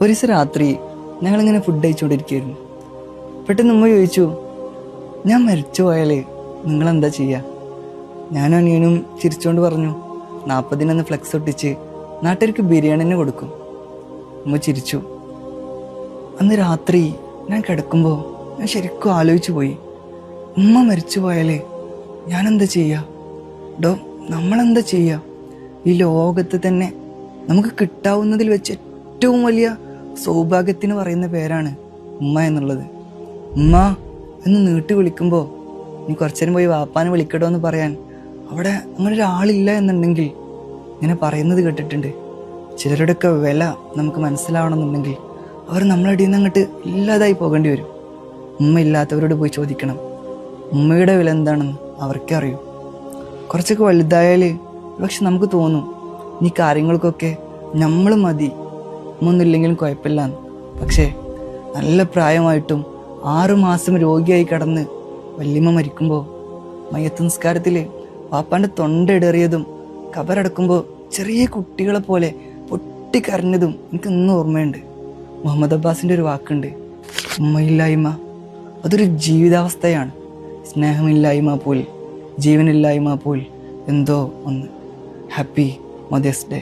ഒരു ദിവസം രാത്രി ഞങ്ങളിങ്ങനെ ഫുഡ് കഴിച്ചുകൊണ്ടിരിക്കുകയായിരുന്നു. പെട്ടെന്ന് ഉമ്മ ചോദിച്ചു, ഞാൻ മരിച്ചു പോയാലേ നിങ്ങളെന്താ ചെയ്യുക? ഞാനും അനിയനും ചിരിച്ചുകൊണ്ട് പറഞ്ഞു, 40 ഫ്ലെക്സ് ഒട്ടിച്ച് നാട്ടുകാർക്ക് ബിരിയാണി തന്നെ കൊടുക്കും. ഉമ്മ ചിരിച്ചു. അന്ന് രാത്രി ഞാൻ കിടക്കുമ്പോൾ ഞാൻ ശരിക്കും ആലോചിച്ചു പോയി, ഉമ്മ മരിച്ചു പോയാലേ ഞാനെന്താ ചെയ്യുക? നമ്മളെന്താ ചെയ്യുക? ഈ ലോകത്ത് തന്നെ നമുക്ക് കിട്ടാവുന്നതിൽ വെച്ച് ഏറ്റവും വലിയ സൗഭാഗ്യത്തിന് പറയുന്ന പേരാണ് ഉമ്മ എന്നുള്ളത്. ഉമ്മ എന്ന് നീട്ടി വിളിക്കുമ്പോൾ നീ കുറച്ചു നേരം പോയി വാപ്പാനെ വിളിക്കട്ടോ എന്ന് പറയാൻ അവിടെ അങ്ങനെ ഒരാളില്ല എന്നുണ്ടെങ്കിൽ ഇങ്ങനെ പറയുന്നത് കേട്ടിട്ടുണ്ട്. ചിലരുടെയൊക്കെ വില നമുക്ക് മനസ്സിലാവണമെന്നുണ്ടെങ്കിൽ അവർ നമ്മളടിയിൽ നിന്ന് അങ്ങോട്ട് ഇല്ലാതായി പോകേണ്ടി വരും. ഉമ്മ ഇല്ലാത്തവരോട് പോയി ചോദിക്കണം, ഉമ്മയുടെ വില എന്താണെന്ന് അവർക്കേ അറിയൂ. കുറച്ചൊക്കെ വലുതായാൽ പക്ഷെ നമുക്ക് തോന്നും ഈ കാര്യങ്ങൾക്കൊക്കെ നമ്മൾ മതി, ഒന്നുമില്ലെങ്കിലും കുഴപ്പമില്ലാന്ന്. പക്ഷേ നല്ല പ്രായമായിട്ടും 6 മാസം രോഗിയായി കിടന്ന് വല്യമ്മ മരിക്കുമ്പോൾ മയ്യത്ത് നിസ്കാരത്തിൽ പാപ്പാൻ്റെ തൊണ്ട ഇടറിയതും കബറടക്കുമ്പോൾ ചെറിയ കുട്ടികളെ പോലെ പൊട്ടിക്കരഞ്ഞതും എനിക്ക് ഇന്നും ഓർമ്മയുണ്ട്. മുഹമ്മദ് അബ്ബാസിൻ്റെ ഒരു വാക്കുണ്ട്, ഉമ്മയില്ലായ്മ അതൊരു ജീവിതാവസ്ഥയാണ്, സ്നേഹമില്ലായ്മ പോൽ ജീവനില്ലായ്മ പോൽ എന്തോ ഒന്ന്. Happy mother's day.